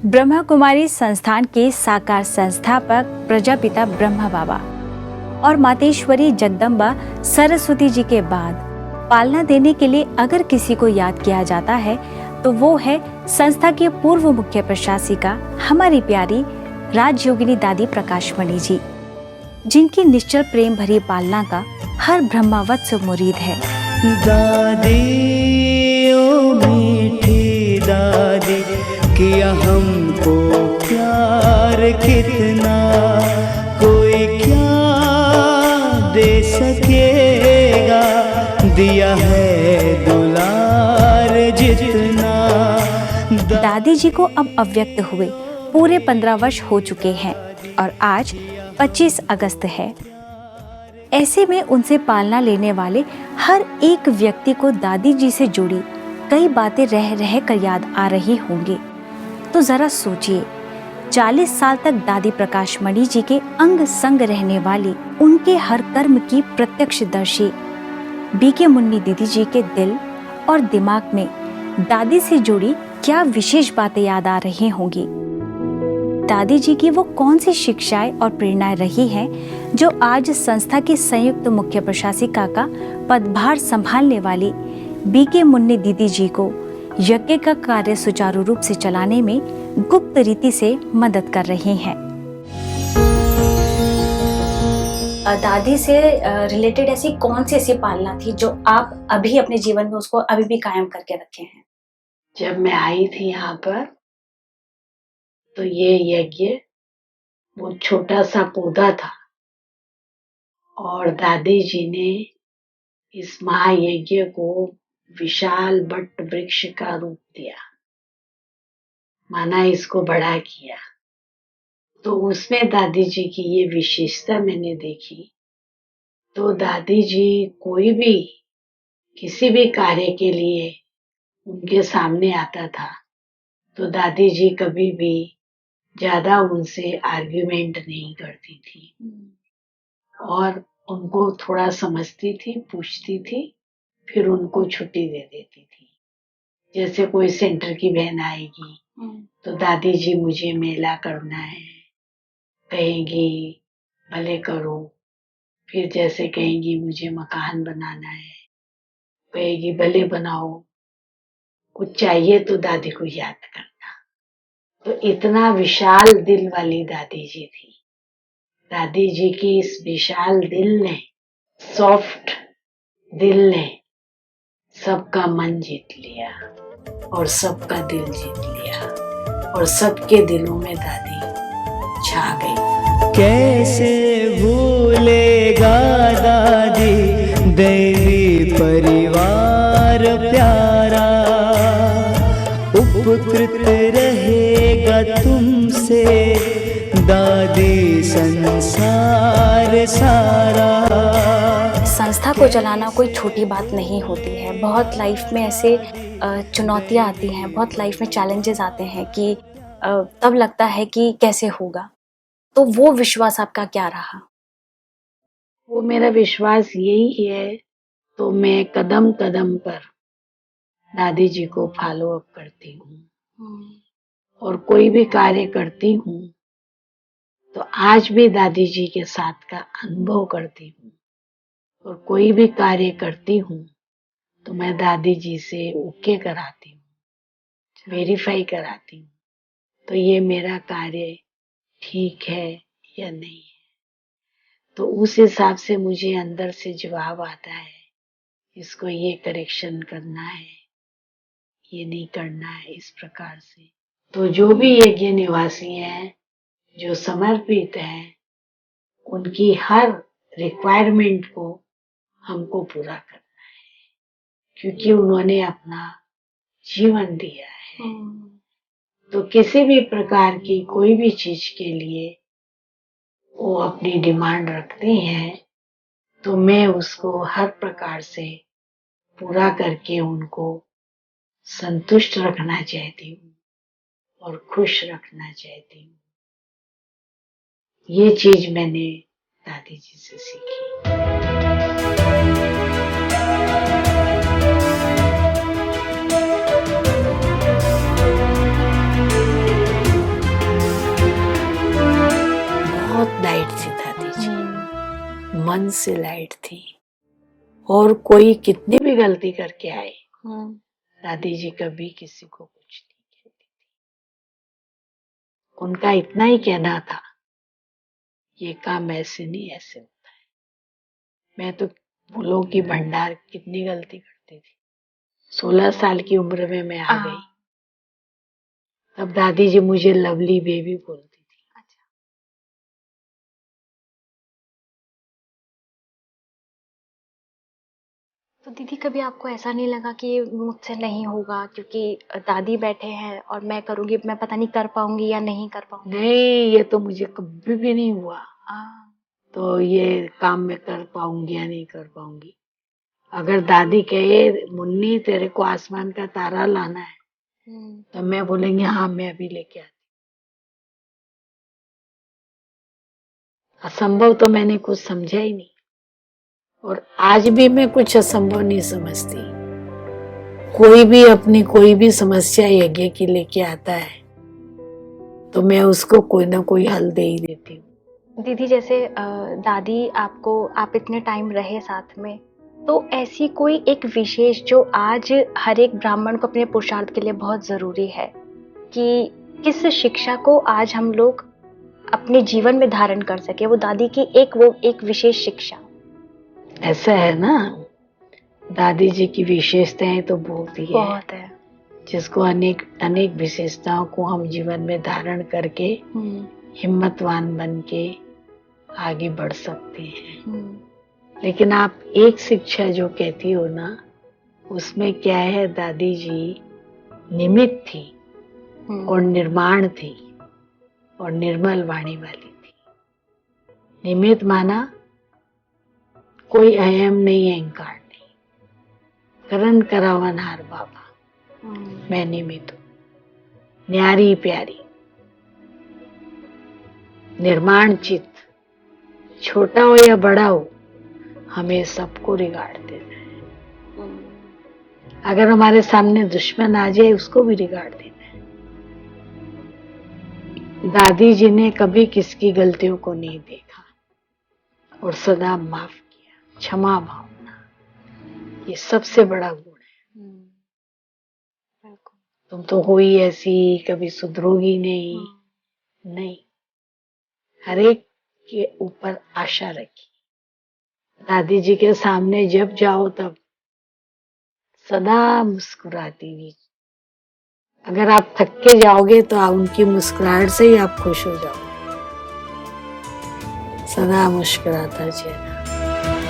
ब्रह्मा कुमारी संस्थान के साकार संस्थापक प्रजापिता ब्रह्मा बाबा और मातेश्वरी जगदम्बा सरस्वती जी के बाद पालना देने के लिए अगर किसी को याद किया जाता है तो वो है संस्था की पूर्व मुख्य प्रशासिका हमारी प्यारी राजयोगिनी दादी प्रकाशमणि जी, जिनकी निश्चल प्रेम भरी पालना का हर ब्रह्मवत्स मुरीद है। दादी ओ मीठी दादी, किया हमको प्यार कितना, कोई क्या दे सकेगा, दिया है दुलार जितना। दादी जी को अब अव्यक्त हुए पूरे 15 वर्ष हो चुके हैं और आज 25 अगस्त है। ऐसे में उनसे पालना लेने वाले हर एक व्यक्ति को दादी जी से जुड़ी कई बातें रह रह कर याद आ रही होंगी। तो जरा सोचिए, 40 साल तक दादी प्रकाशमणि जी के अंग संग रहने वाली, उनके हर कर्म की प्रत्यक्षदर्शी बीके मुन्नी दीदी जी के दिल और दिमाग में दादी से जुड़ी क्या विशेष बातें याद आ रही होंगी। दादी जी की वो कौन सी शिक्षाएं और प्रेरणाएं रही हैं जो आज संस्था की संयुक्त मुख्य प्रशासिका का पदभार संभालने वाली बीके मुन्नी दीदी जी को यज्ञ का कार्य सुचारू रूप से चलाने में गुप्त रीति से मदद कर रही हैं। दादी से रिलेटेड ऐसी कौन सी ऐसी पालना थी जो आप अभी अपने जीवन में उसको अभी भी कायम करके रखे हैं? जब मैं आई थी यहाँ पर तो ये यज्ञ वो छोटा सा पौधा था और दादी जी ने इस महायज्ञ को विशाल वट वृक्ष का रूप दिया, माना इसको बड़ा किया। तो उसमें दादी जी की ये विशेषता मैंने देखी। तो दादी जी कोई भी किसी भी कार्य के लिए उनके सामने आता था तो दादी जी कभी भी ज्यादा उनसे आर्ग्यूमेंट नहीं करती थी और उनको थोड़ा समझती थी, पूछती थी, फिर उनको छुट्टी दे देती थी। जैसे कोई सेंटर की बहन आएगी तो दादी जी मुझे मेला करना है कहेंगी, भले करो। फिर जैसे कहेंगी मुझे मकान बनाना है, कहेगी भले बनाओ। कुछ चाहिए तो दादी को याद करना। तो इतना विशाल दिल वाली दादी जी थी। दादी जी की इस विशाल दिल ने, सॉफ्ट दिल ने सबका मन जीत लिया और सबका दिल जीत लिया और सबके दिलों में दादी छा गई। कैसे भूलेगा दादी देवी परिवार प्यारा, उपकृत रहेगा तुमसे दादी संसार सारा। संस्था को चलाना कोई छोटी बात नहीं होती है। बहुत लाइफ में ऐसे चुनौतियां आती हैं, बहुत लाइफ में चैलेंजेस आते हैं कि तब लगता है कि कैसे होगा। तो वो विश्वास आपका क्या रहा? वो मेरा विश्वास यही है। तो मैं कदम कदम पर दादी जी को फॉलो अप करती हूँ और कोई भी कार्य करती हूँ तो आज भी दादी जी के साथ का अनुभव करती हूँ और कोई भी कार्य करती हूँ तो मैं दादी जी से ओके कराती हूँ, वेरीफाई कराती हूँ तो ये मेरा कार्य ठीक है या नहीं है। तो उस हिसाब से मुझे अंदर से जवाब आता है, इसको ये करेक्शन करना है, ये नहीं करना है, इस प्रकार से। तो जो भी यज्ञ निवासी हैं, जो समर्पित हैं, उनकी हर रिक्वायरमेंट को हमको पूरा करना है क्योंकि उन्होंने अपना जीवन दिया है। तो किसी भी प्रकार की कोई भी चीज के लिए वो अपनी डिमांड रखते हैं तो मैं उसको हर प्रकार से पूरा करके उनको संतुष्ट रखना चाहती हूँ और खुश रखना चाहती हूँ। ये चीज मैंने दादी जी से सीखी। मन से लाइट थी, और कोई कितनी भी गलती करके आए, दादी जी कभी किसी को कुछ नहीं कहती थी। उनका इतना ही कहना था, ये काम ऐसे नहीं ऐसे होता है। मैं तो फूलों की भंडार कितनी गलती करती थी। 16 साल की उम्र में मैं आ गई, तब दादी जी मुझे लवली बेबी बोलती थी। अच्छा। तो दीदी कभी आपको ऐसा नहीं लगा कि ये मुझसे नहीं होगा, क्योंकि दादी बैठे हैं और मैं करूंगी, मैं पता नहीं कर पाऊंगी या नहीं कर पाऊंगी? नहीं, ये तो मुझे कभी भी नहीं हुआ। तो ये काम मैं कर पाऊंगी या नहीं कर पाऊंगी। अगर दादी कहे मुन्नी तेरे को आसमान का तारा लाना है, तो मैं बोलेंगे हाँ मैं अभी लेके आती। असंभव तो मैंने कुछ समझा ही नहीं, और आज भी मैं कुछ असंभव नहीं समझती। कोई भी अपनी कोई भी समस्या यज्ञ की लेके आता है तो मैं उसको कोई ना कोई हल दे ही देती हूँ। दीदी जैसे दादी आप इतने टाइम रहे साथ में, तो ऐसी कोई एक विशेष जो आज हर एक ब्राह्मण को अपने पुरुषार्थ के लिए बहुत जरूरी है, कि किस शिक्षा को आज हम लोग अपने जीवन में धारण कर सके, वो दादी की एक विशेष शिक्षा? ऐसा है ना, दादी जी की विशेषताएं तो बहुत है, जिसको अनेक विशेषताओं को हम जीवन में धारण करके हिम्मतवान बन के आगे बढ़ सकते हैं। लेकिन आप एक शिक्षा जो कहती हो ना, उसमें क्या है, दादी जी निमित्त थी और निर्माण थी और निर्मल वाणी वाली थी। निमित्त माना कोई अहम नहीं, अहंकार नहीं, करण करावनहार बाबा, मैं निमित्त हूं, न्यारी प्यारी, निर्माण चित्त, छोटा हो या बड़ा हो हमें सबको रिगार्ड देना है। अगर हमारे सामने दुश्मन आ जाए उसको भी रिगार्ड देना है। दादी जी ने कभी किसकी गलतियों को नहीं देखा और सदा माफ किया। क्षमा भावना, ये सबसे बड़ा गुण है। तुम तो हो ही ऐसी, कभी सुधरोगी नहीं। नहीं, हर एक के ऊपर आशा रखी। दादी जी के सामने जब जाओ तब सदा मुस्कुराती हुई। अगर आप थक के जाओगे तो आप उनकी मुस्कुराहट से ही आप खुश हो जाओगे। सदा मुस्कुराता चेहरा।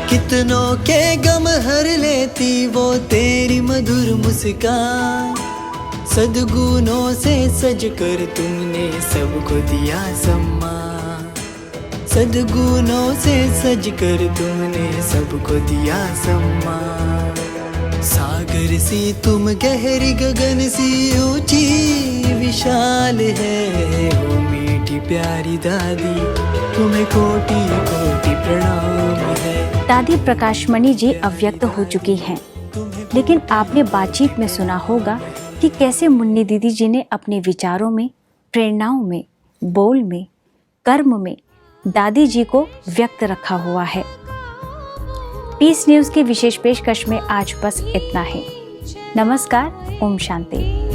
कितनों के गम हर लेती वो तेरी मधुर मुस्कान, सद्गुणों से सज कर तुमने सबको दिया सम्मान, सद्गुणों से सज कर तुमने सबको दिया सम्मान। सागर सी तुम गहरी गगन सी ऊंची विशाल है, ओ मीठी प्यारी दादी तुम्हें कोटि कोटि प्रणाम है। दादी प्रकाशमणि जी अव्यक्त हो चुकी हैं, लेकिन आपने बातचीत में सुना होगा कि कैसे मुन्नी दीदी जी ने अपने विचारों में, प्रेरणाओं में, बोल में, कर्म में दादी जी को व्यक्त रखा हुआ है। पीस न्यूज़ की विशेष पेशकश में आज बस इतना ही। नमस्कार, ओम शांति।